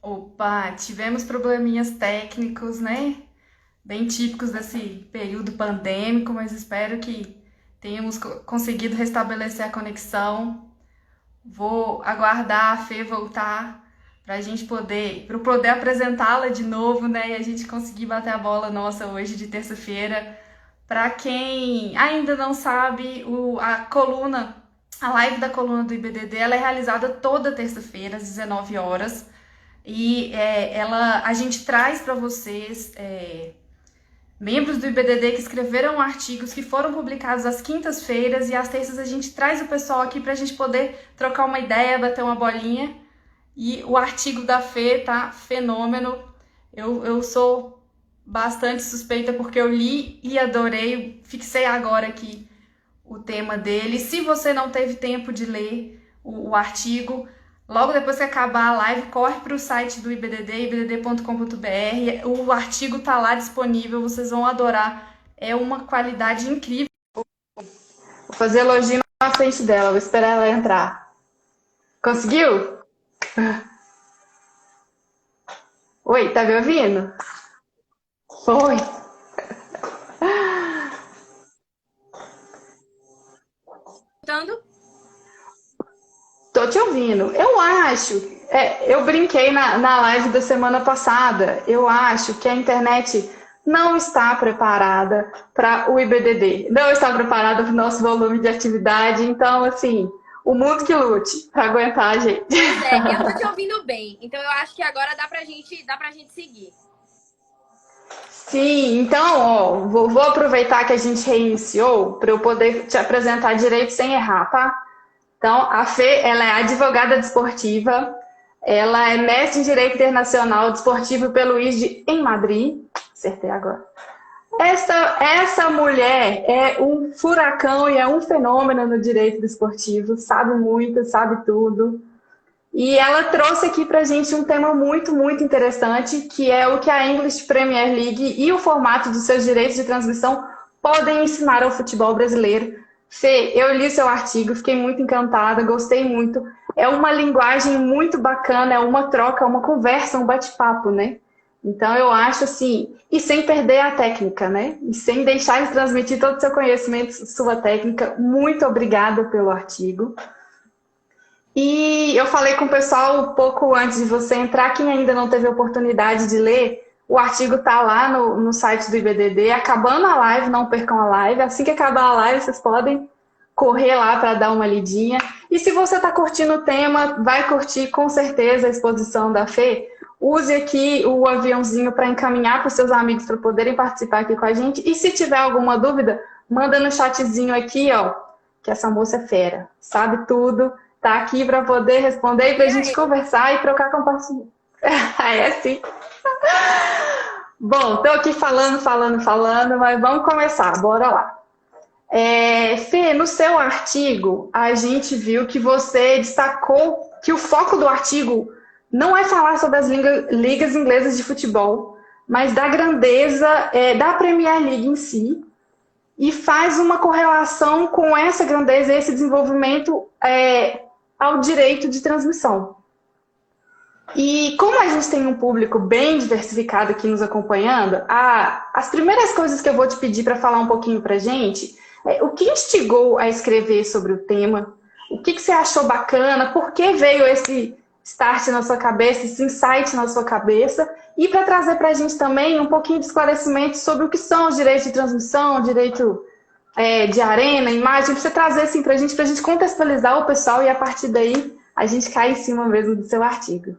Opa, tivemos probleminhas técnicos, né? Bem típicos desse período pandêmico, mas espero que tenhamos conseguido restabelecer a conexão. Vou aguardar a Fê voltar para eu poder apresentá-la de novo, né? E a gente conseguir bater a bola nossa hoje de terça-feira. Para quem ainda não sabe, a live da coluna do IBDD, ela é realizada toda terça-feira às 19 horas. A gente traz para vocês membros do IBDD que escreveram artigos que foram publicados às quintas-feiras e às terças a gente traz o pessoal aqui para a gente poder trocar uma ideia, bater uma bolinha. E o artigo da Fê tá fenômeno. Eu sou bastante suspeita porque eu li e adorei. Fixei agora aqui o tema dele. Se você não teve tempo de ler o artigo, logo depois que acabar a live, corre para o site do IBDD, ibdd.com.br. O artigo tá lá disponível, vocês vão adorar. É uma qualidade incrível. Vou fazer elogio na frente dela, vou esperar ela entrar. Conseguiu? Oi, tá me ouvindo? Oi, Escutando? tô te ouvindo. Eu acho, eu brinquei na live da semana passada. Eu acho que a internet não está preparada para o IBDD, não está preparada para o nosso volume de atividade. Então, assim, o mundo que lute para aguentar a gente. Pois é, eu tô te ouvindo bem. Então eu acho que agora dá pra gente seguir. Sim, então, ó, vou aproveitar que a gente reiniciou para eu poder te apresentar direito sem errar, tá? Então, a Fê, ela é advogada desportiva, ela é mestre em Direito Internacional Desportivo pelo ISD em Madrid. Acertei agora. Essa mulher é um furacão e é um fenômeno no direito desportivo, sabe muito, sabe tudo. E ela trouxe aqui para a gente um tema muito, muito interessante, que é o que a English Premier League e o formato dos seus direitos de transmissão podem ensinar ao futebol brasileiro. Fê, eu li seu artigo, fiquei muito encantada, gostei muito. É uma linguagem muito bacana, é uma troca, uma conversa, um bate-papo, né? Então eu acho assim, e sem perder a técnica, né? E sem deixar de transmitir todo o seu conhecimento, sua técnica. Muito obrigada pelo artigo. E eu falei com o pessoal um pouco antes de você entrar, quem ainda não teve a oportunidade de ler, o artigo está lá no site do IBDD. Acabando a live, não percam a live. Assim que acabar a live, vocês podem correr lá para dar uma lidinha. E se você está curtindo o tema, vai curtir com certeza a exposição da Fê. Use aqui o aviãozinho para encaminhar para os seus amigos para poderem participar aqui com a gente. E se tiver alguma dúvida, manda no chatzinho aqui, ó, que essa moça é fera, sabe tudo, tá aqui para poder responder e para a Queria gente eu. conversar e trocar compartilhamento. É assim. Bom, estou aqui falando, mas vamos começar, bora lá. Fê, no seu artigo, a gente viu que você destacou que o foco do artigo não é falar sobre as ligas inglesas de futebol, mas da grandeza da Premier League em si, e faz uma correlação com essa grandeza, esse desenvolvimento ao direito de transmissão. E como a gente tem um público bem diversificado aqui nos acompanhando, as primeiras coisas que eu vou te pedir para falar um pouquinho para a gente é o que instigou a escrever sobre o tema, o que você achou bacana, por que veio esse start na sua cabeça, esse insight na sua cabeça, e para trazer para a gente também um pouquinho de esclarecimento sobre o que são os direitos de transmissão, direito de arena, imagem, para você trazer assim para a gente contextualizar o pessoal e a partir daí a gente cai em cima mesmo do seu artigo.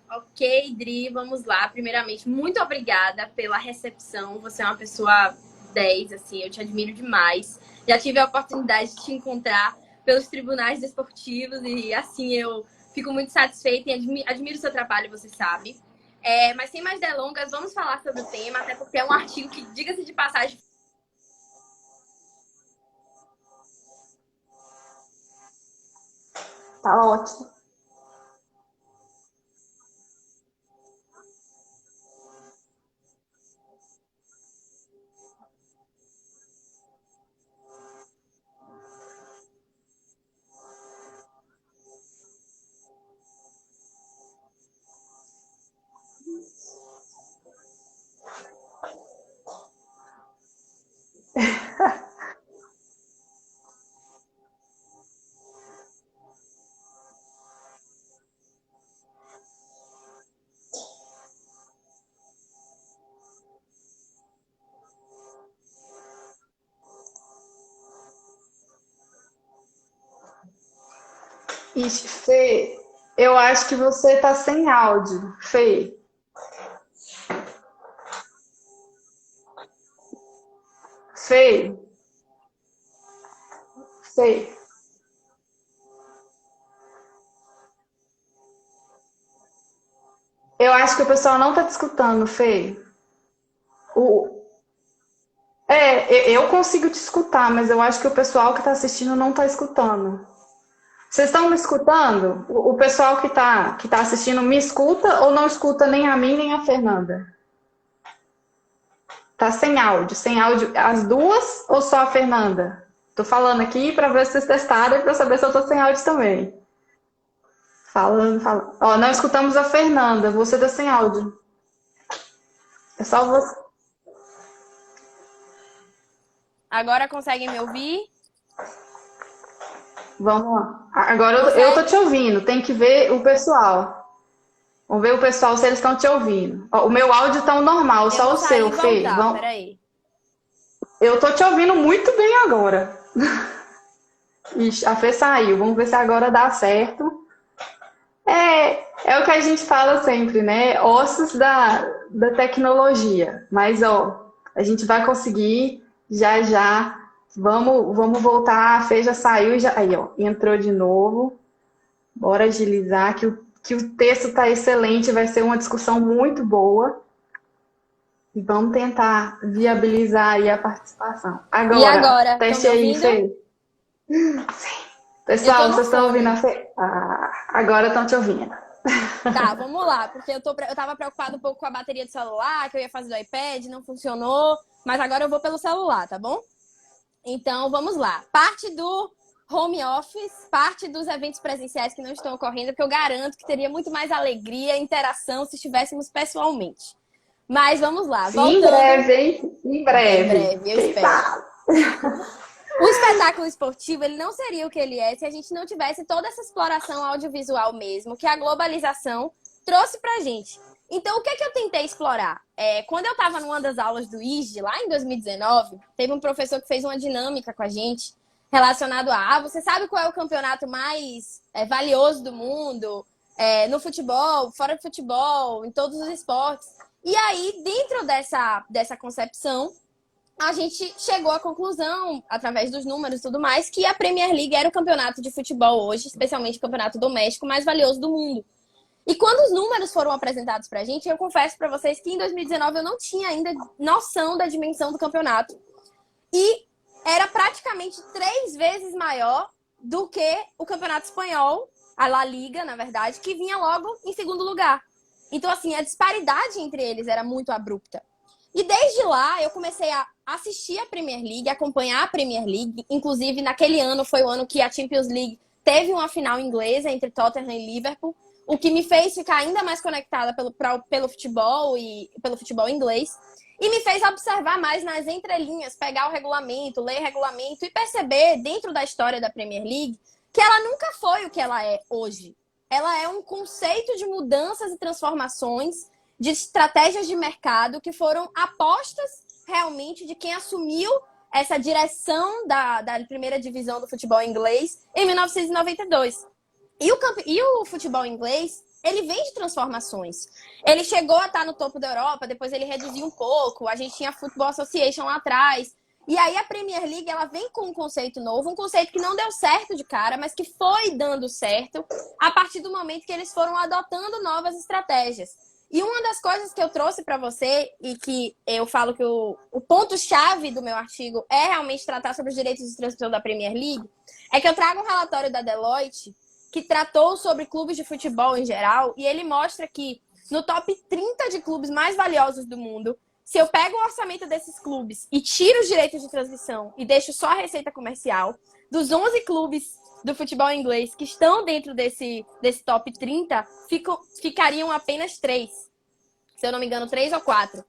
Ok, Dri, vamos lá. Primeiramente, muito obrigada pela recepção. Você é uma pessoa 10, assim, eu te admiro demais. Já tive a oportunidade de te encontrar pelos tribunais desportivos e, assim, eu fico muito satisfeita e admiro o seu trabalho, você sabe. Mas sem mais delongas, vamos falar sobre o tema, até porque é um artigo que, diga-se de passagem, Tá ótimo. Ixi, Fê, eu acho que você tá sem áudio, Fê. Fê, Fê. Eu acho que o pessoal não tá te escutando, Fê. O... eu consigo te escutar, mas eu acho que o pessoal que tá assistindo não tá escutando. Vocês estão me escutando? O pessoal que tá assistindo me escuta ou não escuta nem a mim nem a Fernanda? Tá sem áudio as duas ou só a Fernanda? Tô falando aqui para ver se vocês testaram e para saber se eu tô sem áudio também. Falando, falando. Ó, não escutamos a Fernanda, você tá sem áudio. É só você. Agora conseguem me ouvir? Vamos lá. Agora eu tô Consegue? te ouvindo, tem que ver o pessoal. Vamos ver o pessoal se eles estão te ouvindo. Ó, o meu áudio tá normal, Eu só vou o sair seu, e Fê. voltar, peraí. Eu tô te ouvindo muito bem agora. Ixi, a Fê saiu. Vamos ver se agora dá certo. É o que a gente fala sempre, né? Ossos da tecnologia. Mas, ó, a gente vai conseguir já já. Vamos voltar. A Fê já saiu, já, aí, ó, entrou de novo. Bora agilizar, que o texto tá excelente, vai ser uma discussão muito boa. E vamos tentar viabilizar aí a participação. E Agora, agora? Estão teste me aí, ouvindo? Fê. Eu tô Pessoal, no vocês estão ouvindo a fone. Fê? Ah, agora estão te ouvindo. Tá, vamos lá, porque eu tava preocupada um pouco com a bateria do celular, que eu ia fazer do iPad, não funcionou, mas agora eu vou pelo celular, tá bom? Então, vamos lá. Parte do home office, parte dos eventos presenciais que não estão ocorrendo, porque eu garanto que teria muito mais alegria e interação se estivéssemos pessoalmente. Mas vamos lá, Em voltando. breve, hein? Em Em breve. breve, eu Quem espero. sabe? O espetáculo esportivo, ele não seria o que ele é se a gente não tivesse toda essa exploração audiovisual mesmo, que a globalização trouxe pra gente. Então, o que é que eu tentei explorar? Quando eu estava numa das aulas do IGE, lá em 2019, teve um professor que fez uma dinâmica com a gente relacionado você sabe qual é o campeonato mais valioso do mundo? No futebol, fora do futebol, em todos os esportes. E aí, dentro dessa concepção, a gente chegou à conclusão, através dos números e tudo mais, que a Premier League era o campeonato de futebol hoje, especialmente o campeonato doméstico, mais valioso do mundo. E quando os números foram apresentados pra gente, eu confesso pra vocês que em 2019 eu não tinha ainda noção da dimensão do campeonato. E era praticamente 3 vezes maior do que o campeonato espanhol, a La Liga, na verdade, que vinha logo em segundo lugar. Então, assim, a disparidade entre eles era muito abrupta. E desde lá eu comecei a assistir a Premier League, acompanhar a Premier League. Inclusive, naquele ano foi o ano que a Champions League teve uma final inglesa entre Tottenham e Liverpool, o que me fez ficar ainda mais conectada pelo futebol e pelo futebol inglês. E me fez observar mais nas entrelinhas, pegar o regulamento, ler regulamento e perceber, dentro da história da Premier League, que ela nunca foi o que ela é hoje. Ela é um conceito de mudanças e transformações, de estratégias de mercado que foram apostas realmente de quem assumiu essa direção da primeira divisão do futebol inglês em 1992. E o futebol inglês, ele vem de transformações. Ele chegou a estar no topo da Europa, depois ele reduziu um pouco, a gente tinha a Football Association lá atrás. E aí a Premier League, ela vem com um conceito novo, um conceito que não deu certo de cara, mas que foi dando certo a partir do momento que eles foram adotando novas estratégias. E uma das coisas que eu trouxe para você, e que eu falo que o ponto-chave do meu artigo é realmente tratar sobre os direitos de transmissão da Premier League, é que eu trago um relatório da Deloitte que tratou sobre clubes de futebol em geral, e ele mostra que no top 30 de clubes mais valiosos do mundo, se eu pego o orçamento desses clubes e tiro os direitos de transmissão e deixo só a receita comercial, dos 11 clubes do futebol inglês que estão dentro desse top 30, ficariam apenas 3. Se eu não me engano, 3 ou 4.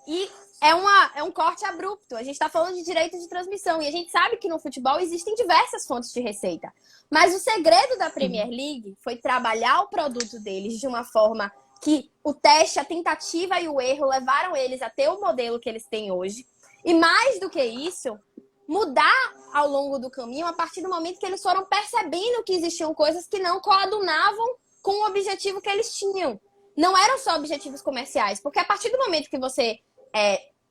E é um corte abrupto. A gente está falando de direito de transmissão. E a gente sabe que no futebol existem diversas fontes de receita. Mas o segredo da Premier League foi trabalhar o produto deles de uma forma que o teste, a tentativa e o erro levaram eles a ter o modelo que eles têm hoje. E mais do que isso, mudar ao longo do caminho a partir do momento que eles foram percebendo que existiam coisas que não coadunavam com o objetivo que eles tinham. Não eram só objetivos comerciais, porque a partir do momento que você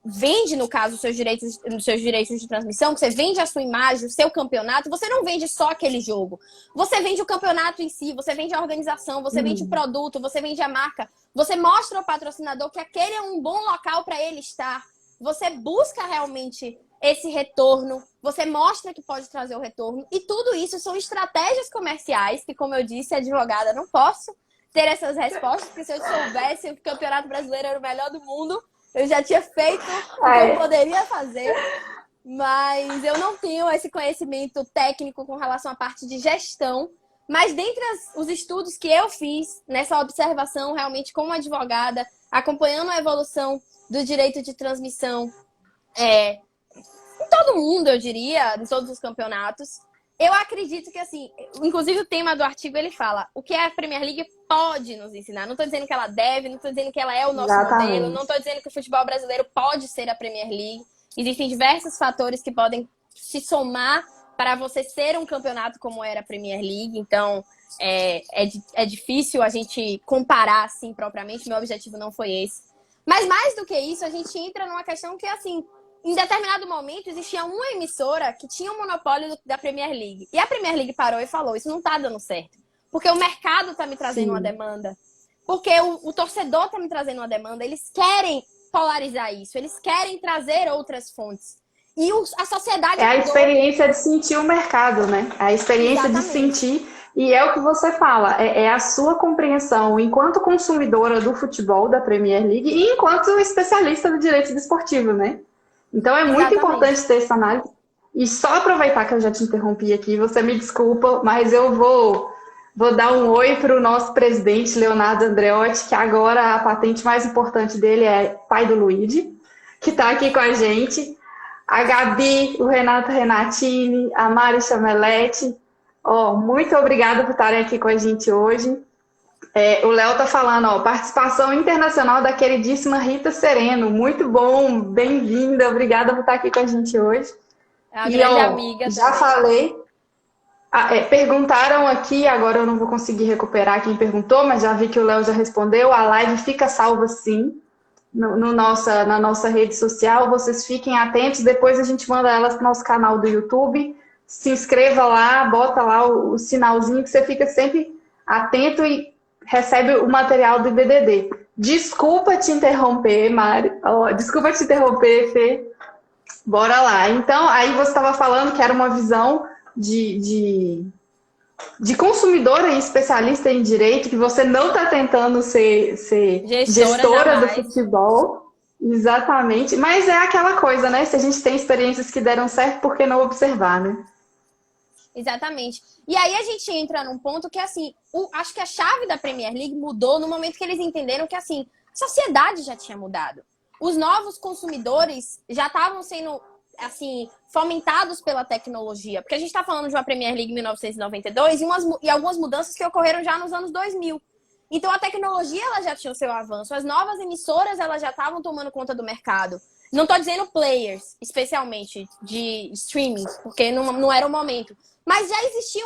vende, no caso, os seus direitos de transmissão, que você vende a sua imagem, o seu campeonato, você não vende só aquele jogo. Você vende o campeonato em si, você vende a organização, você vende o produto, você vende a marca. Você mostra ao patrocinador que aquele é um bom local para ele estar. Você busca realmente esse retorno, você mostra que pode trazer o retorno. E tudo isso são estratégias comerciais, que, como eu disse, advogada, não posso ter essas respostas, porque se eu soubesse que o Campeonato Brasileiro era o melhor do mundo, eu já tinha feito o que eu poderia fazer, mas eu não tenho esse conhecimento técnico com relação à parte de gestão. Mas dentre os estudos que eu fiz nessa observação, realmente como advogada, acompanhando a evolução do direito de transmissão em todo mundo, eu diria, em todos os campeonatos, eu acredito que, assim, inclusive o tema do artigo, ele fala o que a Premier League pode nos ensinar. Não estou dizendo que ela deve, não estou dizendo que ela é o nosso modelo, não estou dizendo que o futebol brasileiro pode ser a Premier League. Existem diversos fatores que podem se somar para você ser um campeonato como era a Premier League. Então, é difícil a gente comparar assim propriamente. Meu objetivo não foi esse. Mas mais do que isso, a gente entra numa questão que, assim, em determinado momento, existia uma emissora que tinha o monopólio da Premier League. E a Premier League parou e falou, isso não tá dando certo. Porque o mercado tá me trazendo uma demanda. Porque o torcedor tá me trazendo uma demanda. Eles querem polarizar isso. Eles querem trazer outras fontes. E a sociedade... É a experiência de sentir o mercado, né? É a experiência de sentir... E é o que você fala, é a sua compreensão enquanto consumidora do futebol, da Premier League, e enquanto especialista do direito desportivo, né? Então é muito importante ter essa análise. E só aproveitar que eu já te interrompi aqui, você me desculpa, mas eu vou dar um oi para o nosso presidente, Leonardo Andreotti, que agora a patente mais importante dele é pai do Luigi, que está aqui com a gente. A Gabi, o Renato Renatini, a Mari Chameletti. Muito obrigada por estarem aqui com a gente hoje. O Léo está falando, participação internacional da queridíssima Rita Sereno. Muito bom, bem-vinda, obrigada por estar aqui com a gente hoje. É uma grande amiga. Já falei. Perguntaram aqui, agora eu não vou conseguir recuperar quem perguntou, mas já vi que o Léo já respondeu. A live fica salva sim na nossa rede social. Vocês fiquem atentos, depois a gente manda elas para o nosso canal do YouTube. Se inscreva lá, bota lá o sinalzinho que você fica sempre atento e recebe o material do IBDD. Desculpa te interromper, Mari. Desculpa te interromper, Fê. Bora lá. Então, aí você estava falando que era uma visão de consumidora e especialista em direito, que você não está tentando ser gestora do futebol. Exatamente. Mas é aquela coisa, né? Se a gente tem experiências que deram certo, por que não observar, né? Exatamente. E aí a gente entra num ponto que, assim, acho que a chave da Premier League mudou no momento que eles entenderam que, assim, a sociedade já tinha mudado. Os novos consumidores já estavam sendo, assim, fomentados pela tecnologia. Porque a gente está falando de uma Premier League em 1992 e algumas mudanças que ocorreram já nos anos 2000. Então a tecnologia ela já tinha o seu avanço. As novas emissoras elas já estavam tomando conta do mercado. Não estou dizendo players, especialmente de streaming, porque não era o momento. Mas já existia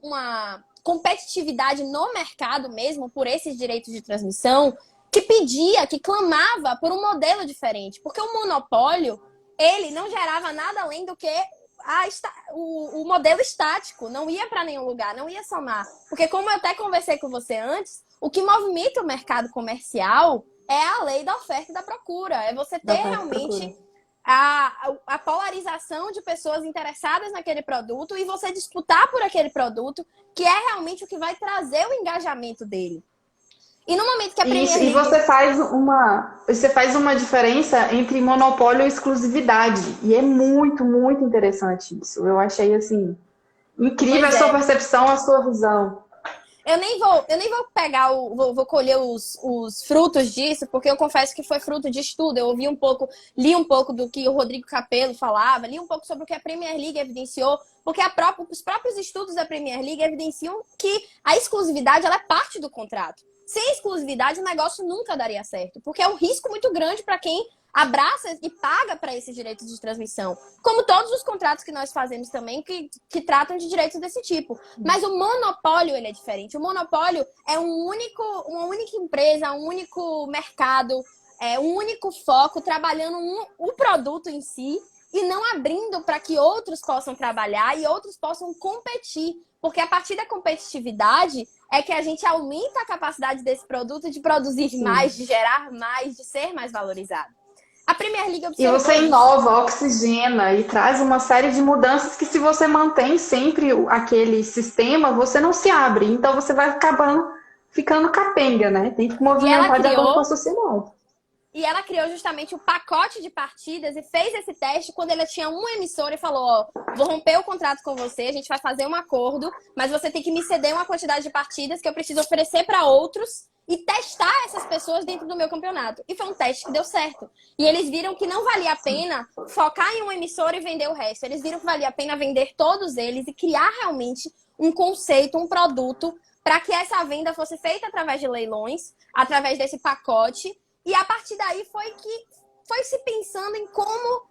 uma competitividade no mercado mesmo por esses direitos de transmissão que pedia, que clamava por um modelo diferente. Porque o monopólio, ele não gerava nada além do que o modelo estático. Não ia para nenhum lugar, não ia somar. Porque como eu até conversei com você antes, o que movimenta o mercado comercial é a lei da oferta e da procura. É você ter realmente a polarização de pessoas interessadas naquele produto e você disputar por aquele produto, que é realmente o que vai trazer o engajamento dele. E no momento que a Premier League... E você faz uma diferença entre monopólio e exclusividade. E é muito, muito interessante isso. Eu achei, assim, incrível a sua percepção, a sua visão. Eu nem vou pegar, vou colher os frutos disso, porque eu confesso que foi fruto de estudo. Eu li um pouco do que o Rodrigo Capello falava, li um pouco sobre o que a Premier League evidenciou, porque os próprios estudos da Premier League evidenciam que a exclusividade ela é parte do contrato. Sem exclusividade, o negócio nunca daria certo, porque é um risco muito grande para quem abraça e paga para esses direitos de transmissão. Como todos os contratos que nós fazemos também, que tratam de direitos desse tipo. Mas o monopólio, ele é diferente. O monopólio é uma única empresa, um único mercado, um único foco, trabalhando o produto em si e não abrindo para que outros possam trabalhar e outros possam competir. Porque a partir da competitividade é que a gente aumenta a capacidade desse produto de produzir mais, de gerar mais, de ser mais valorizado. A Premier League observou E você inova, oxigena e traz uma série de mudanças que, se você mantém sempre aquele sistema, você não se abre. Então você vai acabando ficando capenga, né? Tem que movimentar de acordo com a sociedade. E ela criou justamente o pacote de partidas e fez esse teste quando ela tinha uma emissora e falou, ó, vou romper o contrato com você, a gente vai fazer um acordo, mas você tem que me ceder uma quantidade de partidas que eu preciso oferecer para outros e testar essas pessoas dentro do meu campeonato. E foi um teste que deu certo. E eles viram que não valia a pena focar em uma emissora e vender o resto. Eles viram que valia a pena vender todos eles e criar realmente um conceito, um produto, para que essa venda fosse feita através de leilões, através desse pacote. E a partir daí foi se pensando em como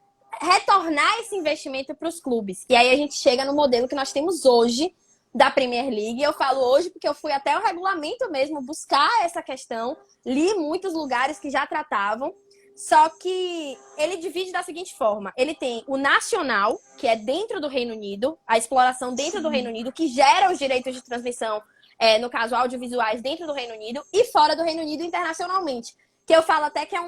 retornar esse investimento para os clubes. E aí a gente chega no modelo que nós temos hoje da Premier League. Eu falo hoje porque eu fui até o regulamento mesmo buscar essa questão, li muitos lugares que já tratavam, só que ele divide da seguinte forma: ele tem o nacional, que é dentro do Reino Unido, a exploração dentro do Reino Unido, que gera os direitos de transmissão, no caso audiovisuais, dentro do Reino Unido, e fora do Reino Unido internacionalmente. Que eu falo até que é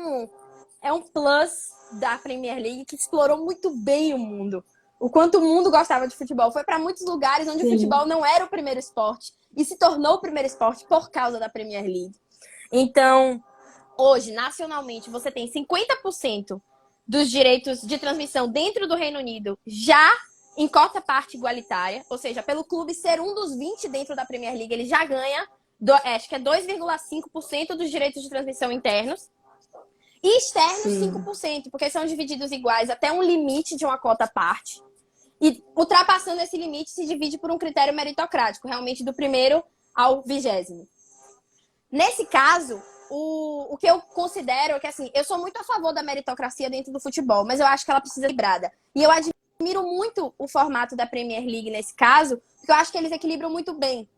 um plus da Premier League que explorou muito bem o mundo. O quanto o mundo gostava de futebol. Foi para muitos lugares onde o futebol não era o primeiro esporte e se tornou o primeiro esporte por causa da Premier League. Então, hoje, nacionalmente, você tem 50% dos direitos de transmissão dentro do Reino Unido já em cota parte igualitária. Ou seja, pelo clube ser um dos 20 dentro da Premier League, ele já ganha, acho que é 2,5% dos direitos de transmissão internos. E externos, 5%, porque são divididos iguais até um limite de uma cota parte. E ultrapassando esse limite, se divide por um critério meritocrático, realmente do primeiro ao 20º. Nesse caso, o que eu considero é que, assim, eu sou muito a favor da meritocracia dentro do futebol, mas eu acho que ela precisa ser equilibrada. E eu admiro muito o formato da Premier League nesse caso, porque eu acho que eles equilibram muito bem.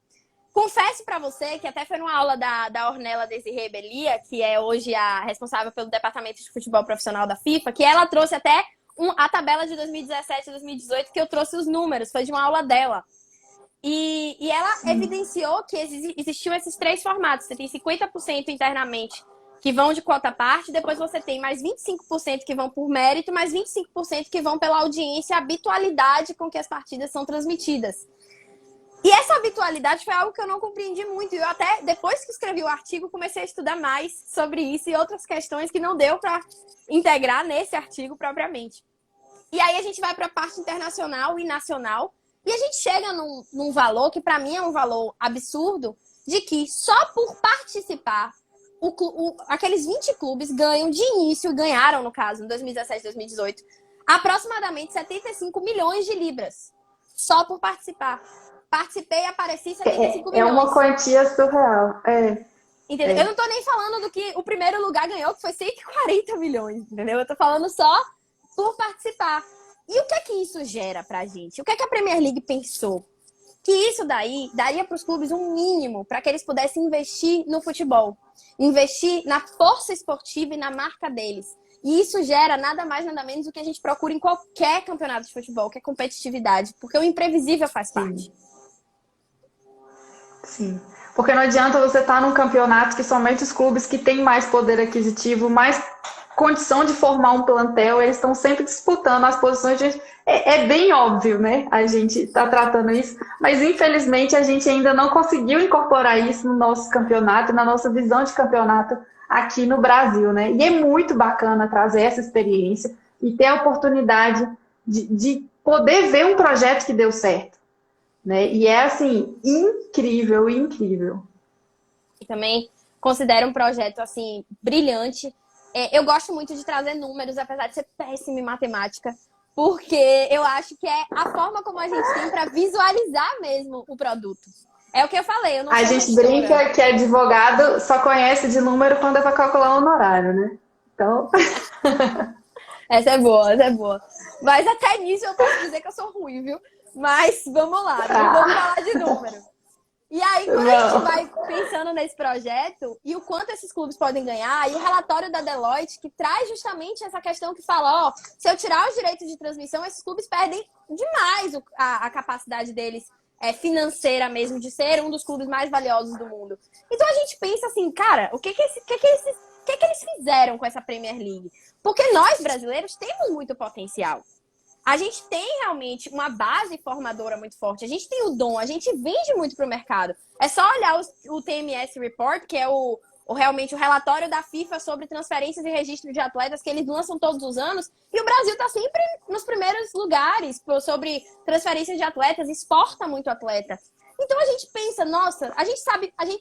Confesso para você que até foi numa aula da Ornella Desirê Belia, que é hoje a responsável pelo departamento de futebol profissional da FIFA, que ela trouxe até a tabela de 2017 e 2018, que eu trouxe os números, foi de uma aula dela. E ela evidenciou que existiam esses 3 formatos. Você tem 50% internamente que vão de quota parte, depois você tem mais 25% que vão por mérito, mais 25% que vão pela audiência e habitualidade com que as partidas são transmitidas. E essa habitualidade foi algo que eu não compreendi muito. E eu até, depois que escrevi o artigo, comecei a estudar mais sobre isso e outras questões que não deu para integrar nesse artigo propriamente. E aí a gente vai para a parte internacional e nacional. E a gente chega num valor que para mim é um valor absurdo, de que só por participar, aqueles 20 clubes ganham de início, ganharam no caso, em 2017 e 2018, aproximadamente 75 milhões de libras. Só por participar. Participei e apareci 75 milhões. É uma quantia surreal. Entendeu? Eu não tô nem falando do que o primeiro lugar ganhou, que foi 140 milhões, entendeu? Eu tô falando só por participar. E o que é que isso gera pra gente? O que é que a Premier League pensou? Que isso daí daria para os clubes um mínimo para que eles pudessem investir no futebol. Investir na força esportiva e na marca deles. E isso gera nada mais, nada menos do que a gente procura em qualquer campeonato de futebol, que é competitividade. Porque o imprevisível faz parte. Sim. Porque não adianta você estar num campeonato que somente os clubes que têm mais poder aquisitivo, mais condição de formar um plantel, eles estão sempre disputando as posições. É bem óbvio, né? A gente está tratando isso, mas infelizmente a gente ainda não conseguiu incorporar isso no nosso campeonato, na nossa visão de campeonato aqui no Brasil, né? E é muito bacana trazer essa experiência e ter a oportunidade de poder ver um projeto que deu certo, né? E é, assim, incrível, incrível. E também considero um projeto, assim, brilhante. Eu gosto muito de trazer números, apesar de ser péssima em matemática, porque eu acho que é a forma como a gente tem para visualizar mesmo o produto. É o que eu falei, eu não A gente brinca que advogado só conhece de número quando é para calcular o honorário, né? Então... Essa é boa, essa é boa. Mas até nisso eu posso dizer que eu sou ruim, viu? Mas vamos lá, não vamos falar de número. E aí, quando a gente vai pensando nesse projeto e o quanto esses clubes podem ganhar, e o relatório da Deloitte, que traz justamente essa questão que fala, ó, se eu tirar os direitos de transmissão, esses clubes perdem demais a capacidade deles financeira mesmo, de ser um dos clubes mais valiosos do mundo. Então a gente pensa assim, cara, o que eles fizeram com essa Premier League? Porque nós, brasileiros, temos muito potencial. A gente tem realmente uma base formadora muito forte. A gente tem o dom, a gente vende muito para o mercado. É só olhar o TMS Report, que é realmente o relatório da FIFA sobre transferências e registro de atletas, que eles lançam todos os anos. E o Brasil está sempre nos primeiros lugares sobre transferências de atletas, exporta muito atleta. Então a gente pensa, nossa, a gente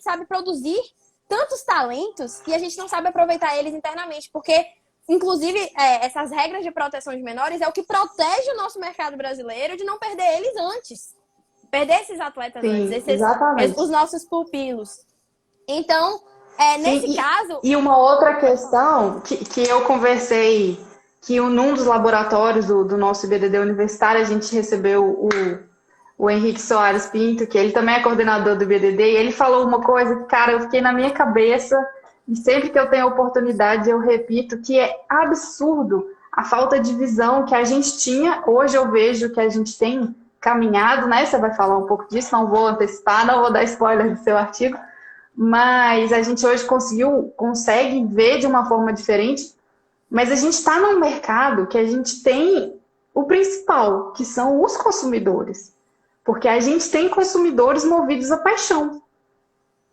sabe produzir tantos talentos e a gente não sabe aproveitar eles internamente, porque inclusive, essas regras de proteção de menores é o que protege o nosso mercado brasileiro de não perder eles antes. Perder esses atletas antes, exatamente. os nossos pupilos. Então, nesse caso... E uma outra questão que eu conversei, que num dos laboratórios do nosso IBDD universitário, a gente recebeu o Henrique Soares Pinto, que ele também é coordenador do IBDD, e ele falou uma coisa que, cara, eu fiquei na minha cabeça... E sempre que eu tenho oportunidade, eu repito que é absurdo a falta de visão que a gente tinha. Hoje eu vejo que a gente tem caminhado, né? Você vai falar um pouco disso, não vou antecipar, não vou dar spoiler do seu artigo, mas a gente hoje consegue ver de uma forma diferente, mas a gente está num mercado que a gente tem o principal, que são os consumidores. Porque a gente tem consumidores movidos à paixão.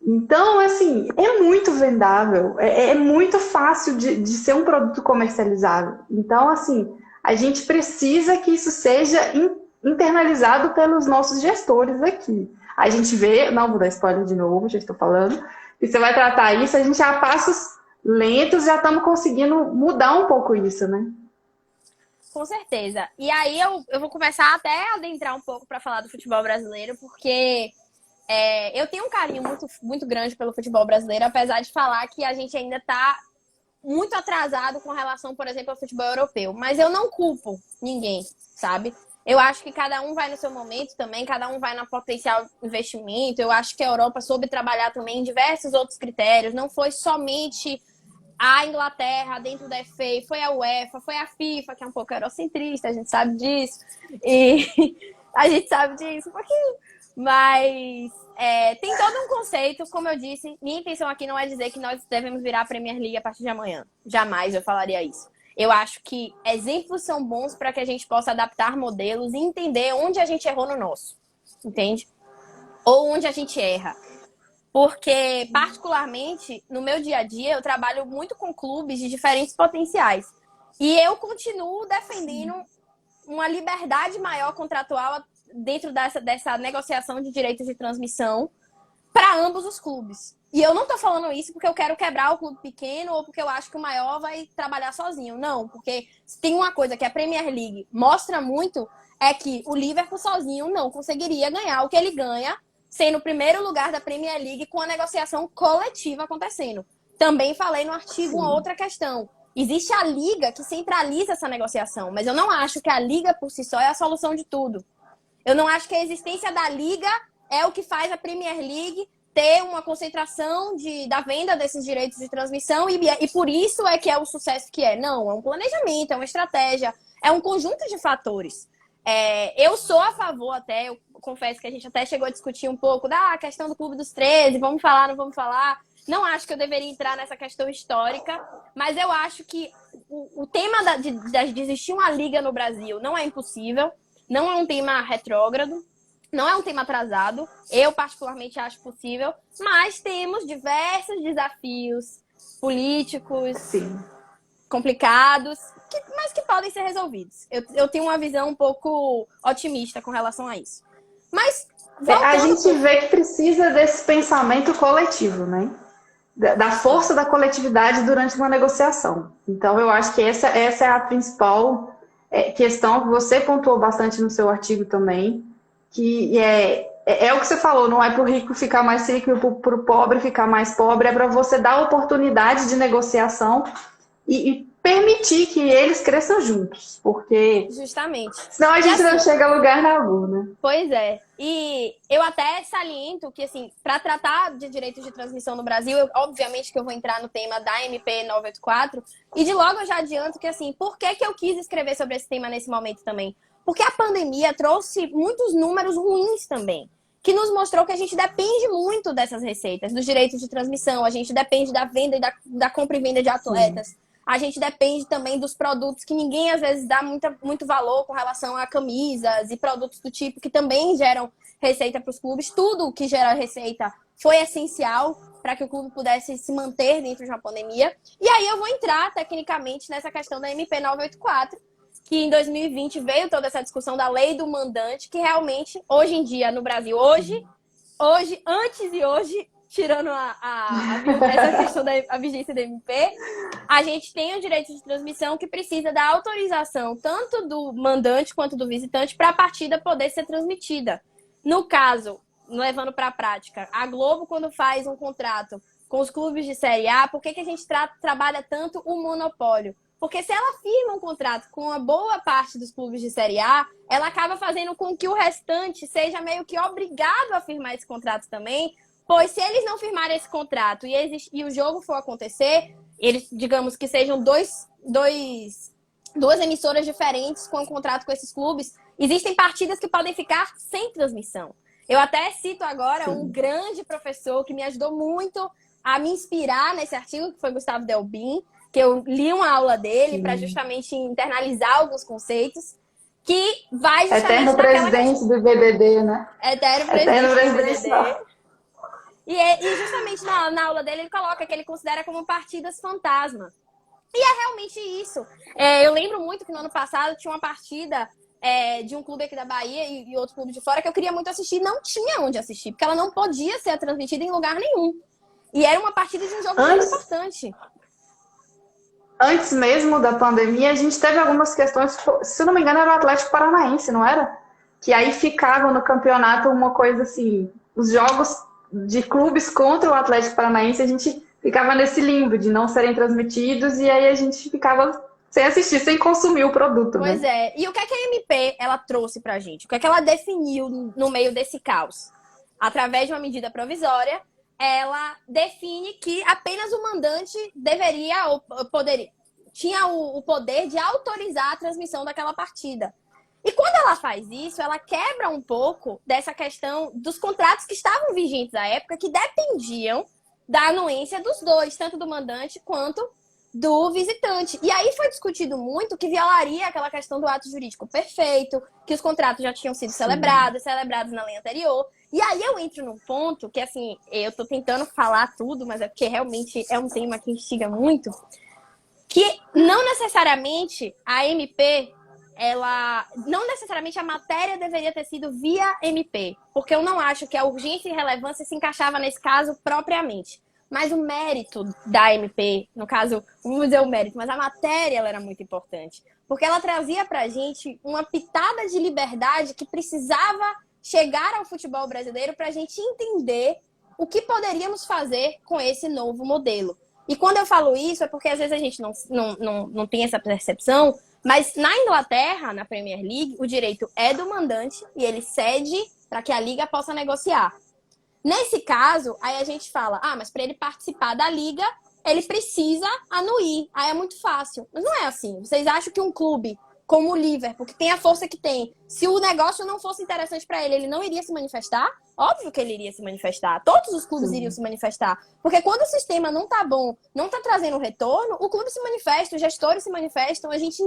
Então, assim, é muito vendável, é muito fácil de ser um produto comercializável. Então, assim, a gente precisa que isso seja internalizado pelos nossos gestores aqui. A gente vê, não vou dar spoiler de novo, já estou falando, e você vai tratar isso, a gente já a passos lentos já estamos conseguindo mudar um pouco isso, né? Com certeza. E aí eu vou começar até a adentrar um pouco para falar do futebol brasileiro, porque... eu tenho um carinho muito, muito grande pelo futebol brasileiro, apesar de falar que a gente ainda está muito atrasado com relação, por exemplo, ao futebol europeu. Mas eu não culpo ninguém, sabe? Eu acho que cada um vai no seu momento também, cada um vai no potencial investimento. Eu acho que a Europa soube trabalhar também em diversos outros critérios. Não foi somente a Inglaterra dentro da FA, foi a UEFA, foi a FIFA, que é um pouco eurocentrista, a gente sabe disso. E a gente sabe disso um pouquinho. Mas tem todo um conceito, como eu disse, minha intenção aqui não é dizer que nós devemos virar a Premier League a partir de amanhã. Jamais eu falaria isso. Eu acho que exemplos são bons para que a gente possa adaptar modelos e entender onde a gente errou no nosso, entende? Ou onde a gente erra. Porque, particularmente, no meu dia a dia, eu trabalho muito com clubes de diferentes potenciais. E eu continuo defendendo uma liberdade maior contratual dentro dessa negociação de direitos de transmissão para ambos os clubes. E eu não tô falando isso porque eu quero quebrar o clube pequeno ou porque eu acho que o maior vai trabalhar sozinho. Não, porque se tem uma coisa que a Premier League mostra muito é que o Liverpool sozinho não conseguiria ganhar o que ele ganha sendo o primeiro lugar da Premier League com a negociação coletiva acontecendo. Também falei no artigo uma outra questão. Existe a Liga que centraliza essa negociação, mas eu não acho que a Liga por si só é a solução de tudo. Eu não acho que a existência da Liga é o que faz a Premier League ter uma concentração da venda desses direitos de transmissão e por isso é que é o sucesso que é. Não, é um planejamento, é uma estratégia, é um conjunto de fatores. Eu sou a favor até, eu confesso que a gente até chegou a discutir um pouco da questão do Clube dos 13, vamos falar, não vamos falar. Não acho que eu deveria entrar nessa questão histórica, mas eu acho que o tema de existir uma liga no Brasil não é impossível, não é um tema retrógrado, não é um tema atrasado, eu particularmente acho possível, mas temos diversos desafios políticos, complicados, mas que podem ser resolvidos. Eu tenho uma visão um pouco otimista com relação a isso. Mas a gente vê que precisa desse pensamento coletivo, né? Da força da coletividade durante uma negociação. Então, eu acho que essa é a principal questão que você pontuou bastante no seu artigo também, que é o que você falou, não é para o rico ficar mais rico e para o pobre ficar mais pobre, é para você dar oportunidade de negociação e permitir que eles cresçam juntos, porque Justamente. senão a E gente não assim, chega a lugar nenhum, né? pois é. E eu até saliento que, assim, para tratar de direitos de transmissão no Brasil, obviamente que eu vou entrar no tema da MP 984, e de logo eu já adianto que, assim, por que que eu quis escrever sobre esse tema nesse momento também? Porque a pandemia trouxe muitos números ruins também, que nos mostrou que a gente depende muito dessas receitas, dos direitos de transmissão, a gente depende da venda e da compra e venda de atletas. Sim. A gente depende também dos produtos que ninguém, às vezes, dá muito valor com relação a camisas e produtos do tipo que também geram receita para os clubes. Tudo que gera receita foi essencial para que o clube pudesse se manter dentro de uma pandemia. E aí eu vou entrar, tecnicamente, nessa questão da MP 984, que em 2020 veio toda essa discussão da lei do mandante, que realmente, hoje em dia, no Brasil, hoje, antes e hoje, tirando essa questão da vigência da MP, a gente tem o direito de transmissão que precisa da autorização tanto do mandante quanto do visitante para a partida poder ser transmitida. No caso, levando para a prática, a Globo, quando faz um contrato com os clubes de Série A, por que a gente trabalha tanto o monopólio? Porque se ela firma um contrato com uma boa parte dos clubes de Série A, ela acaba fazendo com que o restante seja meio que obrigado a firmar esse contrato também, pois se eles não firmarem esse contrato e o jogo for acontecer, eles, digamos que sejam duas emissoras diferentes com um contrato com esses clubes, existem partidas que podem ficar sem transmissão. Eu até cito agora um grande professor que me ajudou muito a me inspirar nesse artigo, que foi Gustavo Delbin, que eu li uma aula dele para justamente internalizar alguns conceitos, que vai justamente Eterno presidente do BBD, né? Eterno presidente do BBD. E justamente na aula dele, ele coloca que ele considera como partidas fantasma. E é realmente isso. Eu lembro muito que no ano passado tinha uma partida de um clube aqui da Bahia e outro clube de fora que eu queria muito assistir. Não tinha onde assistir, porque ela não podia ser transmitida em lugar nenhum. E era uma partida de um jogo muito importante. Antes mesmo da pandemia, a gente teve algumas questões, se não me engano, era o Atlético Paranaense, não era? Que aí ficava no campeonato uma coisa assim, os jogos de clubes contra o Atlético Paranaense, a gente ficava nesse limbo de não serem transmitidos e aí a gente ficava sem assistir, sem consumir o produto. Pois né? é. E o que é que a MP ela trouxe pra gente? O que é que ela definiu no meio desse caos? Através de uma medida provisória, ela define que apenas o mandante deveria ou poderia, tinha o poder de autorizar a transmissão daquela partida. E quando ela faz isso, ela quebra um pouco dessa questão dos contratos que estavam vigentes à época, que dependiam da anuência dos dois, tanto do mandante quanto do visitante. E aí foi discutido muito que violaria aquela questão do ato jurídico perfeito, que os contratos já tinham sido celebrados na lei anterior. E aí eu entro num ponto que, assim, eu tô tentando falar tudo, mas é porque realmente é um tema que instiga muito, que não necessariamente a MP, não necessariamente a matéria deveria ter sido via MP, porque eu não acho que a urgência e relevância se encaixava nesse caso propriamente. Mas o mérito da MP, no caso, vamos dizer o mérito, mas a matéria ela era muito importante. Porque ela trazia pra gente uma pitada de liberdade que precisava chegar ao futebol brasileiro pra gente entender o que poderíamos fazer com esse novo modelo. E quando eu falo isso, é porque às vezes a gente não tem essa percepção, mas na Inglaterra, na Premier League, o direito é do mandante e ele cede para que a liga possa negociar. Nesse caso, aí a gente fala, mas para ele participar da liga, ele precisa anuir. Aí é muito fácil. Mas não é assim. Vocês acham que um clube como o Liverpool, que tem a força que tem, se o negócio não fosse interessante para ele, ele não iria se manifestar? Óbvio que ele iria se manifestar. Todos os clubes iriam se manifestar. Porque quando o sistema não tá bom, não tá trazendo retorno, o clube se manifesta, os gestores se manifestam, a gente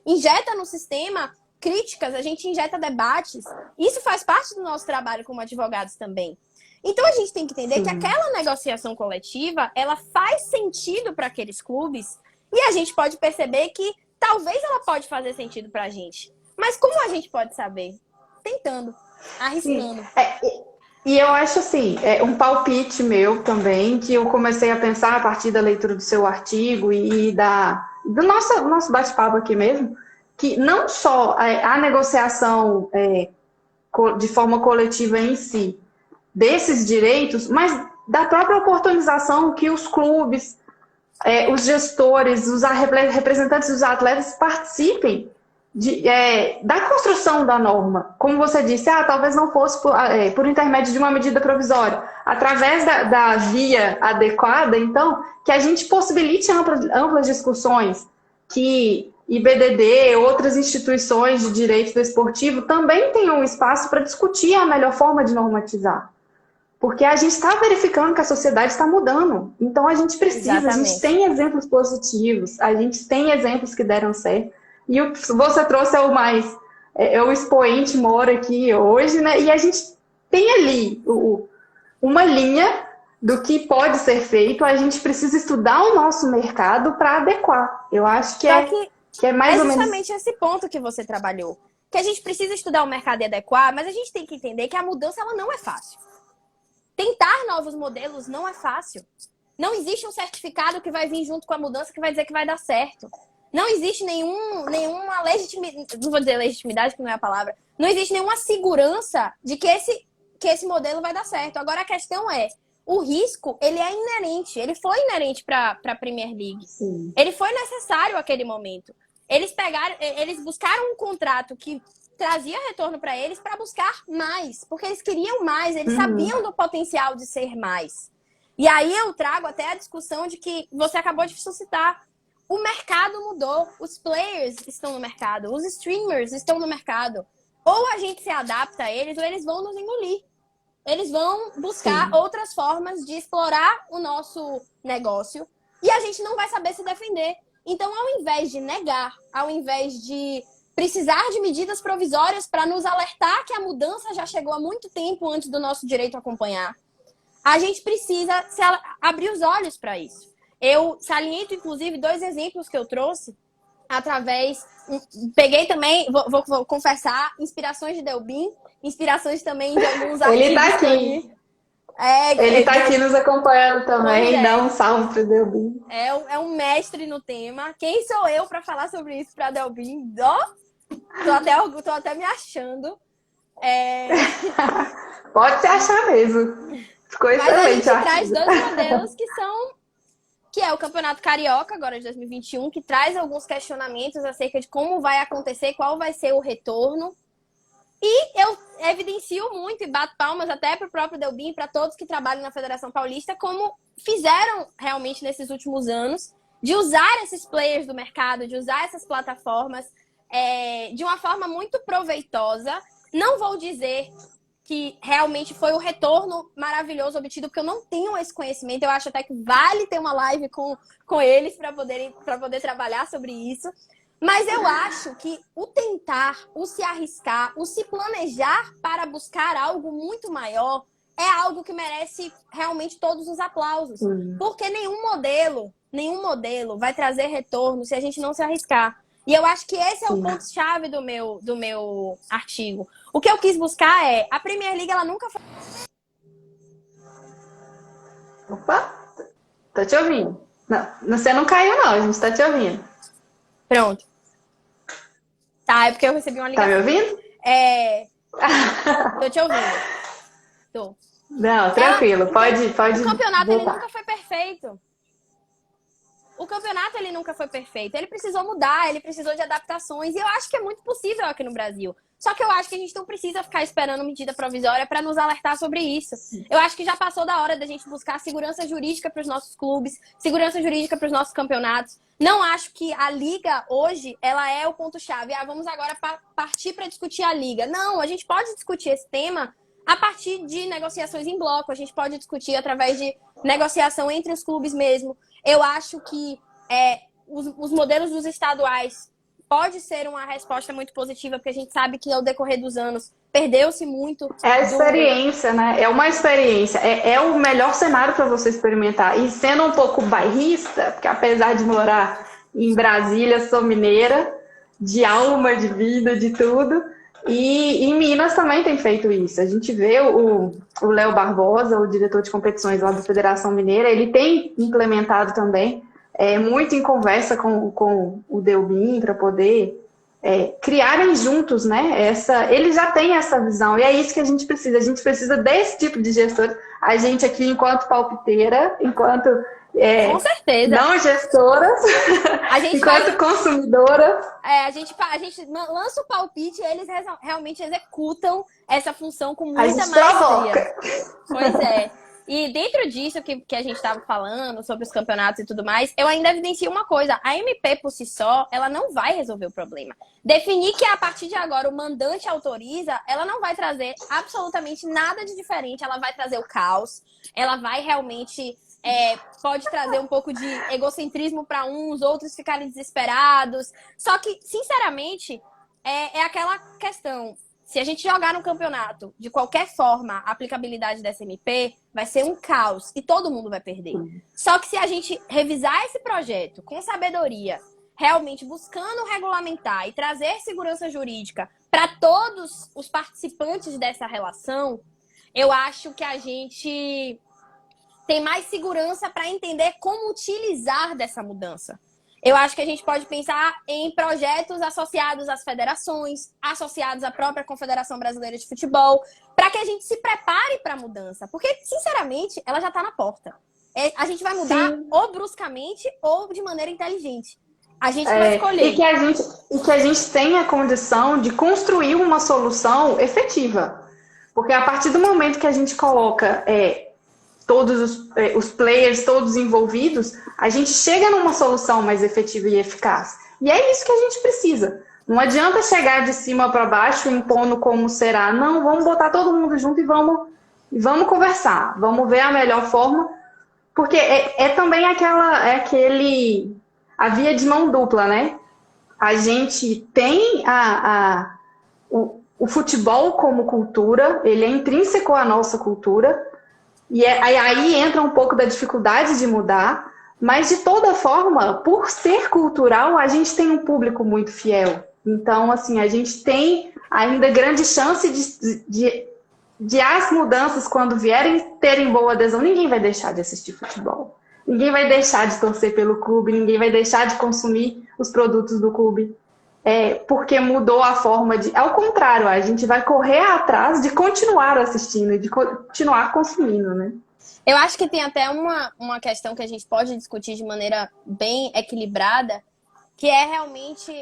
injeta no sistema críticas, a gente injeta debates. Isso faz parte do nosso trabalho como advogados também. Então a gente tem que entender que aquela negociação coletiva, ela faz sentido para aqueles clubes e a gente pode perceber que talvez ela pode fazer sentido pra gente. Mas como a gente pode saber? Tentando, arriscando. E eu acho assim, um palpite meu também, que eu comecei a pensar a partir da leitura do seu artigo e do nosso bate-papo aqui mesmo, que não só a negociação de forma coletiva em si, desses direitos, mas da própria oportunização que os clubes os gestores, os representantes dos atletas participem da construção da norma. Como você disse, talvez não fosse por intermédio de uma medida provisória. Através da via adequada, então, que a gente possibilite amplas discussões, que IBDD, outras instituições de direito desportivo também tenham espaço para discutir a melhor forma de normatizar. Porque a gente está verificando que a sociedade está mudando. Então, a gente precisa, Exatamente. A gente tem exemplos positivos, a gente tem exemplos que deram certo. E o que você trouxe é o expoente maior aqui hoje, né? E a gente tem ali uma linha do que pode ser feito, a gente precisa estudar o nosso mercado para adequar. Eu acho que é mais ou menos... É justamente esse ponto que você trabalhou. Que a gente precisa estudar o mercado e adequar, mas a gente tem que entender que a mudança ela não é fácil. Tentar novos modelos não é fácil. Não existe um certificado que vai vir junto com a mudança que vai dizer que vai dar certo. Não existe nenhuma legitimidade, não vou dizer legitimidade, que não é a palavra, não existe nenhuma segurança de que esse modelo vai dar certo. Agora a questão é, o risco, ele é inerente, ele foi inerente para a Premier League. Sim. Ele foi necessário naquele momento. Eles buscaram um contrato que trazia retorno para eles para buscar mais, porque eles queriam mais, eles sabiam do potencial de ser mais. E aí eu trago até a discussão de que você acabou de suscitar. O mercado mudou, os players estão no mercado, os streamers estão no mercado. Ou a gente se adapta a eles, ou eles vão nos engolir. Eles vão buscar outras formas de explorar o nosso negócio e a gente não vai saber se defender. Então, ao invés de negar, ao invés de precisar de medidas provisórias para nos alertar que a mudança já chegou há muito tempo antes do nosso direito a acompanhar, a gente precisa abrir os olhos para isso. Eu saliento, inclusive, 2 exemplos que eu trouxe através... Peguei também, vou confessar, inspirações de Delbin, inspirações também de alguns artigos. Ele tá aqui. Ele tá aqui nos acompanhando também, dá um salve pro Delbin. É um mestre no tema. Quem sou eu para falar sobre isso para Delbin? Tô até me achando. Pode se achar mesmo. Ficou excelente. Mas a gente traz 2 modelos que é o Campeonato Carioca, agora de 2021, que traz alguns questionamentos acerca de como vai acontecer, qual vai ser o retorno. E eu evidencio muito e bato palmas até para o próprio Delbin, para todos que trabalham na Federação Paulista, como fizeram realmente nesses últimos anos, de usar esses players do mercado, de usar essas plataformas de uma forma muito proveitosa. Não vou dizer que realmente foi o retorno maravilhoso obtido, porque eu não tenho esse conhecimento. Eu acho até que vale ter uma live com eles para poder trabalhar sobre isso. Mas eu acho que o tentar, o se arriscar, o se planejar para buscar algo muito maior é algo que merece realmente todos os aplausos. Porque nenhum modelo vai trazer retorno se a gente não se arriscar. E eu acho que esse é o ponto-chave do meu artigo. O que eu quis buscar a Premier League, ela nunca foi... Opa, tô te ouvindo. Não, você não caiu não, a gente tá te ouvindo. Pronto. Tá, é porque eu recebi uma ligação. Tá me ouvindo? Tô te ouvindo. Tô. Não, tranquilo, pode O campeonato, voltar. ele nunca foi perfeito. O campeonato, ele nunca foi perfeito. Ele precisou mudar, ele precisou de adaptações. E eu acho que é muito possível aqui no Brasil. Só que eu acho que a gente não precisa ficar esperando medida provisória para nos alertar sobre isso. Eu acho que já passou da hora da gente buscar segurança jurídica para os nossos clubes, segurança jurídica para os nossos campeonatos. Não acho que a Liga, hoje, ela é o ponto-chave. Vamos agora partir para discutir a Liga. Não, a gente pode discutir esse tema a partir de negociações em bloco. A gente pode discutir através de negociação entre os clubes mesmo. Eu acho que os modelos dos estaduais pode ser uma resposta muito positiva, porque a gente sabe que ao decorrer dos anos perdeu-se muito. É a experiência, né? É uma experiência. É o melhor cenário para você experimentar. E sendo um pouco bairrista, porque apesar de morar em Brasília, sou mineira, de alma, de vida, de tudo. E em Minas também tem feito isso. A gente vê o Léo Barbosa, o diretor de competições lá da Federação Mineira, ele tem implementado também, muito em conversa com o Delbin, para poder criarem juntos, né? Ele já tem essa visão, e é isso que a gente precisa. A gente precisa desse tipo de gestor. A gente aqui, enquanto palpiteira, enquanto Com certeza. Não gestoras, enquanto consumidoras. A gente lança o palpite e eles realmente executam essa função com muita maestria. Pois é. E dentro disso que a gente estava falando, sobre os campeonatos e tudo mais, eu ainda evidencio uma coisa. A MP por si só, ela não vai resolver o problema. Definir que a partir de agora o mandante autoriza, ela não vai trazer absolutamente nada de diferente. Ela vai trazer o caos. Ela vai realmente... pode trazer um pouco de egocentrismo para uns, outros ficarem desesperados. Só que, sinceramente, é aquela questão. Se a gente jogar no campeonato, de qualquer forma, a aplicabilidade dessa MP vai ser um caos e todo mundo vai perder. Só que se a gente revisar esse projeto com sabedoria, realmente buscando regulamentar e trazer segurança jurídica para todos os participantes dessa relação, eu acho que a gente tem mais segurança para entender como utilizar dessa mudança. Eu acho que a gente pode pensar em projetos associados às federações, associados à própria Confederação Brasileira de Futebol, para que a gente se prepare para a mudança. Porque, sinceramente, ela já está na porta. A gente vai mudar ou bruscamente ou de maneira inteligente. A gente vai escolher. E que a gente tenha a condição de construir uma solução efetiva. Porque a partir do momento que a gente coloca... todos os players, todos envolvidos, a gente chega numa solução mais efetiva e eficaz. E é isso que a gente precisa. Não adianta chegar de cima para baixo impondo como será. Não, vamos botar todo mundo junto e vamos conversar. Vamos ver a melhor forma. Porque também a via de mão dupla, né? A gente tem o futebol como cultura, ele é intrínseco à nossa cultura. E aí entra um pouco da dificuldade de mudar, mas de toda forma, por ser cultural, a gente tem um público muito fiel. Então, assim, a gente tem ainda grande chance de as mudanças, quando vierem, terem boa adesão. Ninguém vai deixar de assistir futebol. Ninguém vai deixar de torcer pelo clube, ninguém vai deixar de consumir os produtos do clube. Porque mudou a forma de... Ao contrário, a gente vai correr atrás de continuar assistindo, de continuar consumindo, né? Eu acho que tem até uma questão que a gente pode discutir de maneira bem equilibrada, que é realmente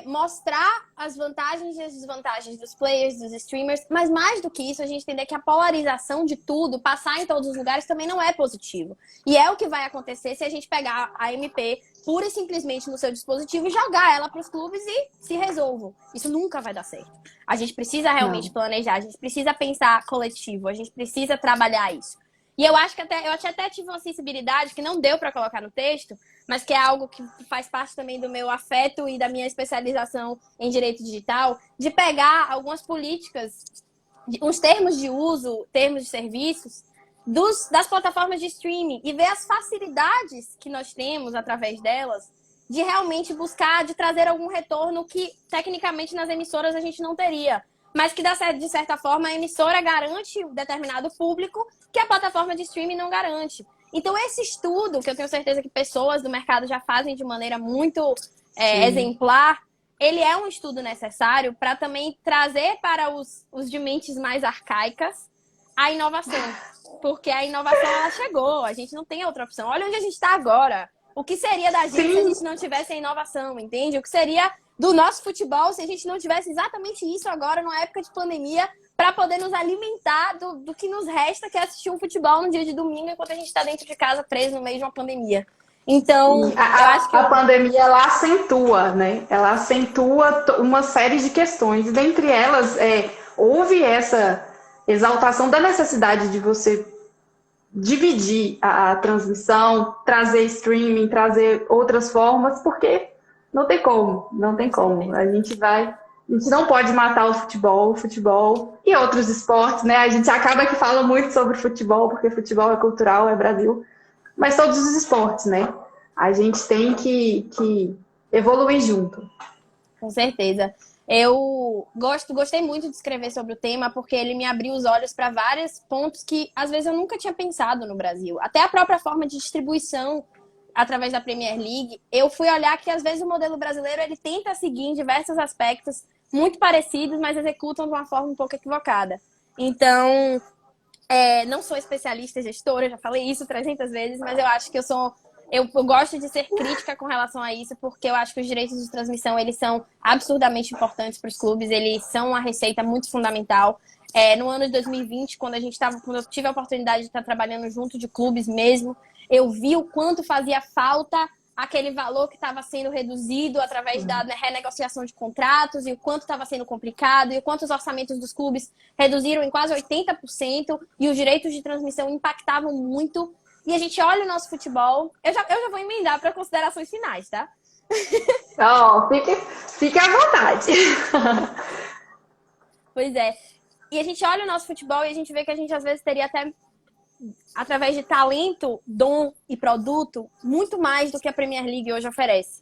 mostrar as vantagens e as desvantagens dos players, dos streamers, mas mais do que isso, a gente entender que a polarização de tudo, passar em todos os lugares, também não é positivo. E é o que vai acontecer se a gente pegar a MP pura e simplesmente no seu dispositivo e jogar ela para os clubes e se resolvam. Isso nunca vai dar certo. A gente precisa realmente planejar, a gente precisa pensar coletivo, a gente precisa trabalhar isso. E eu acho que eu até tive uma sensibilidade que não deu para colocar no texto, mas que é algo que faz parte também do meu afeto e da minha especialização em direito digital, de pegar algumas políticas, uns termos de uso, termos de serviços, das plataformas de streaming e ver as facilidades que nós temos através delas de realmente buscar, de trazer algum retorno que, tecnicamente, nas emissoras a gente não teria. Mas que, de certa forma, a emissora garante um determinado público que a plataforma de streaming não garante. Então, esse estudo, que eu tenho certeza que pessoas do mercado já fazem de maneira muito exemplar, ele é um estudo necessário para também trazer para os de mentes mais arcaicas a inovação. Porque a inovação, ela chegou, a gente não tem outra opção. Olha onde a gente está agora. O que seria da gente se a gente não tivesse a inovação, entende? O que seria do nosso futebol se a gente não tivesse exatamente isso agora, numa época de pandemia, para poder nos alimentar do que nos resta, que é assistir um futebol no dia de domingo, enquanto a gente está dentro de casa preso no meio de uma pandemia. Então, eu acho que a pandemia, ela acentua, né? Ela acentua uma série de questões. E dentre elas, houve essa exaltação da necessidade de você dividir a transmissão, trazer streaming, trazer outras formas, porque não tem como. A gente não pode matar o futebol e outros esportes, né? A gente acaba que fala muito sobre futebol, porque futebol é cultural, é Brasil, mas todos os esportes, né? A gente tem que evoluir junto. Com certeza. Eu gostei muito de escrever sobre o tema, porque ele me abriu os olhos para vários pontos que, às vezes, eu nunca tinha pensado no Brasil. Até a própria forma de distribuição através da Premier League, eu fui olhar que, às vezes, o modelo brasileiro ele tenta seguir em diversos aspectos muito parecidos, mas executam de uma forma um pouco equivocada. Então, Não sou especialista gestora, já falei isso 300 vezes, mas eu acho que eu gosto de ser crítica com relação a isso, porque eu acho que os direitos de transmissão, eles são absurdamente importantes para os clubes, eles são uma receita muito fundamental. No ano de 2020, quando eu tive a oportunidade de estar trabalhando junto de clubes mesmo, eu vi o quanto fazia falta aquele valor que estava sendo reduzido através da renegociação de contratos, e o quanto estava sendo complicado, e o quanto os orçamentos dos clubes reduziram em quase 80%, e os direitos de transmissão impactavam muito. E a gente olha o nosso futebol. Eu já vou emendar para considerações finais, tá? Fique à vontade. Pois é. E a gente olha o nosso futebol e a gente vê que a gente às vezes teria até, através de talento, dom e produto, muito mais do que a Premier League hoje oferece.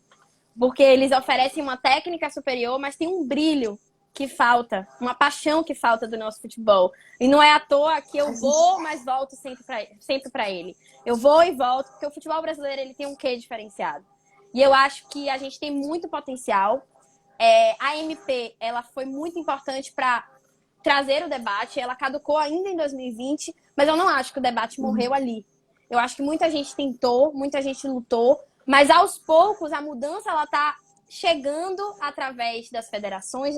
Porque eles oferecem uma técnica superior, mas tem um brilho que falta, uma paixão que falta do nosso futebol. E não é à toa que eu vou, mas volto sempre para ele. Eu vou e volto, porque o futebol brasileiro ele tem um quê diferenciado. E eu acho que a gente tem muito potencial. A MP ela foi muito importante para trazer o debate. Ela caducou ainda em 2020, mas eu não acho que o debate morreu ali. Eu acho que muita gente tentou, muita gente lutou, mas aos poucos a mudança ela está chegando através das federações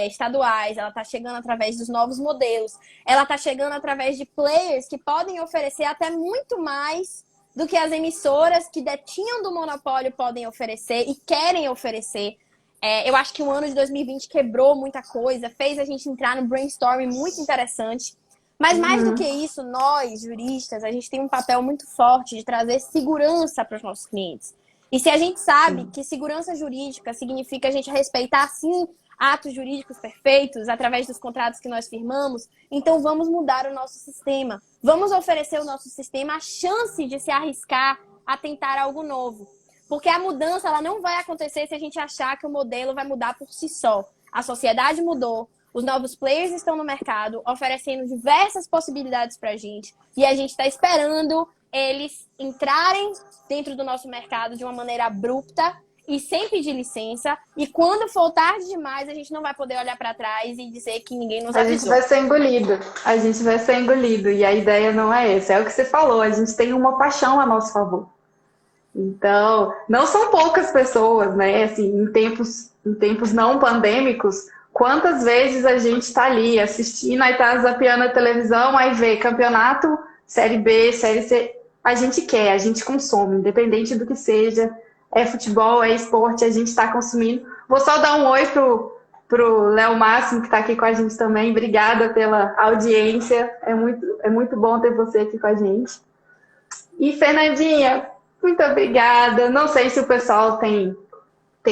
estaduais, ela está chegando através dos novos modelos, ela está chegando através de players que podem oferecer até muito mais do que as emissoras que detinham do monopólio podem oferecer e querem oferecer. Eu acho que o ano de 2020 quebrou muita coisa, fez a gente entrar no brainstorming muito interessante. Mas mais do que isso, nós, juristas, a gente tem um papel muito forte de trazer segurança para os nossos clientes. E se a gente sabe que segurança jurídica significa a gente respeitar, sim, atos jurídicos perfeitos através dos contratos que nós firmamos, então vamos mudar o nosso sistema. Vamos oferecer ao nosso sistema a chance de se arriscar a tentar algo novo. Porque a mudança ela não vai acontecer se a gente achar que o modelo vai mudar por si só. A sociedade mudou, os novos players estão no mercado, oferecendo diversas possibilidades para a gente. E a gente está esperando eles entrarem dentro do nosso mercado de uma maneira abrupta e sem pedir licença. E quando for tarde demais, a gente não vai poder olhar para trás e dizer que ninguém nos avisou. A gente vai ser engolido. A gente vai ser engolido. E a ideia não é essa. É o que você falou. A gente tem uma paixão a nosso favor. Então, não são poucas pessoas, né? Assim, em tempos não pandêmicos, quantas vezes a gente está ali assistindo, aí tá zapeando a televisão, aí vê campeonato, Série B, Série C. A gente quer, a gente consome, independente do que seja. É futebol, é esporte, a gente está consumindo. Vou só dar um oi pro Léo Máximo, que está aqui com a gente também. Obrigada pela audiência. É muito bom ter você aqui com a gente. E, Fernandinha, muito obrigada. Não sei se o pessoal tem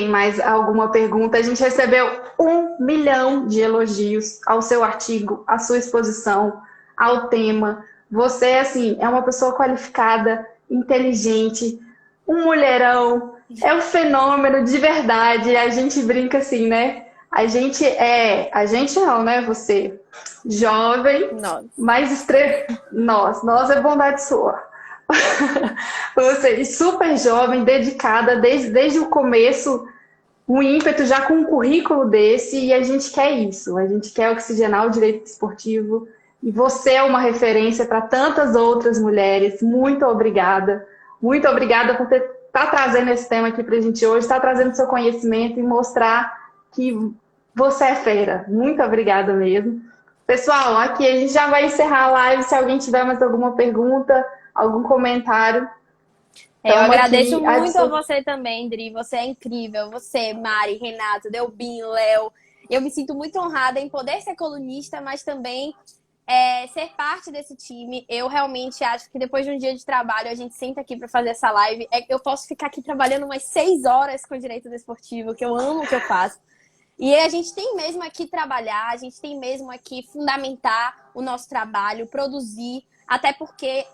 mais alguma pergunta. A gente recebeu 1 milhão de elogios ao seu artigo, à sua exposição, ao tema. Você, assim, é uma pessoa qualificada, inteligente, um mulherão, é um fenômeno de verdade. A gente brinca assim, né? A gente não, né? Você, jovem, mas nós é bondade sua. Você, super jovem, dedicada, desde o começo, um ímpeto já com um currículo desse, e a gente quer isso. A gente quer oxigenar o direito esportivo. E você é uma referência para tantas outras mulheres. Muito obrigada. Muito obrigada por estar trazendo esse tema aqui para a gente hoje, estar trazendo seu conhecimento e mostrar que você é fera. Muito obrigada mesmo. Pessoal, aqui a gente já vai encerrar a live. Se alguém tiver mais alguma pergunta, algum comentário. Eu agradeço muito a você também, Dri. Você é incrível. Você, Mari, Renato, Delbinho, Léo. Eu me sinto muito honrada em poder ser colunista, mas também ser parte desse time. Eu realmente acho que depois de um dia de trabalho, a gente senta aqui para fazer essa live. Eu posso ficar aqui trabalhando umas 6 horas com direito desportivo, que eu amo o que eu faço. E a gente tem mesmo aqui trabalhar, a gente tem mesmo aqui fundamentar o nosso trabalho, produzir, até porque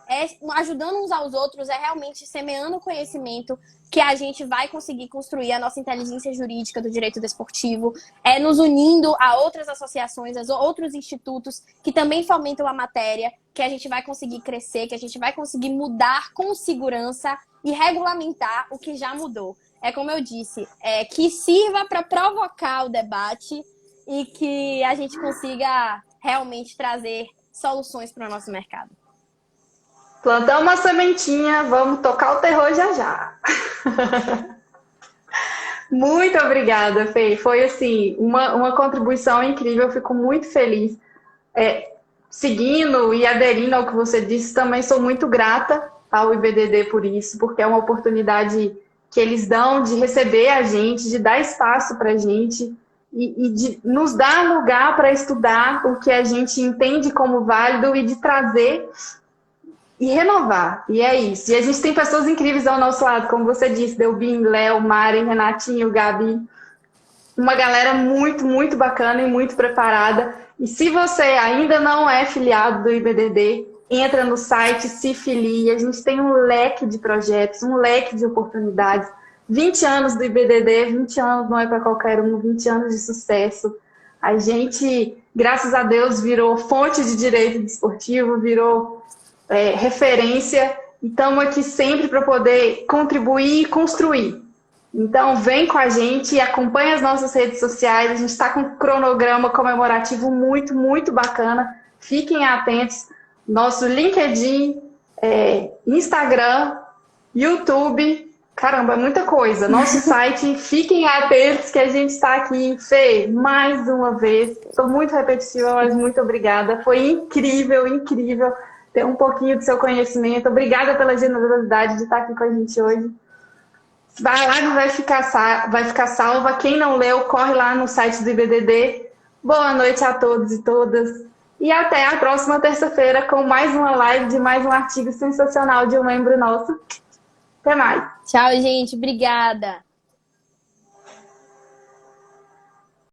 ajudando uns aos outros é realmente semeando conhecimento que a gente vai conseguir construir a nossa inteligência jurídica do direito desportivo, nos unindo a outras associações, a outros institutos que também fomentam a matéria, que a gente vai conseguir crescer, que a gente vai conseguir mudar com segurança e regulamentar o que já mudou. É como eu disse, que sirva para provocar o debate e que a gente consiga realmente trazer soluções para o nosso mercado. Plantamos uma sementinha, vamos tocar o terror já já. Muito obrigada, Fê. Foi, assim, uma contribuição incrível. Eu fico muito feliz. Seguindo e aderindo ao que você disse, também sou muito grata ao IBDD por isso, porque é uma oportunidade que eles dão de receber a gente, de dar espaço para a gente e de nos dar lugar para estudar o que a gente entende como válido e de trazer e renovar. E é isso. E a gente tem pessoas incríveis ao nosso lado, como você disse, Delbin, Léo, Mari, Renatinho, Gabi. Uma galera muito, muito bacana e muito preparada. E se você ainda não é filiado do IBDD, entra no site, se filie. A gente tem um leque de projetos, um leque de oportunidades. 20 anos do IBDD, 20 anos não é para qualquer um, 20 anos de sucesso. A gente, graças a Deus, virou fonte de direito desportivo, virou referência. E estamos aqui sempre para poder contribuir e construir. Então, vem com a gente e acompanha as nossas redes sociais. A gente está com um cronograma comemorativo muito, muito bacana. Fiquem atentos. Nosso LinkedIn, Instagram, YouTube. Caramba, é muita coisa. Nosso site, fiquem atentos que a gente está aqui. Fê, mais uma vez. Estou muito repetitiva, mas muito obrigada. Foi incrível, incrível ter um pouquinho do seu conhecimento. Obrigada pela generosidade de estar aqui com a gente hoje. A live vai ficar salva. Quem não leu, corre lá no site do IBDD. Boa noite a todos e todas. E até a próxima terça-feira com mais uma live de mais um artigo sensacional de um membro nosso. Até mais. Tchau, gente. Obrigada.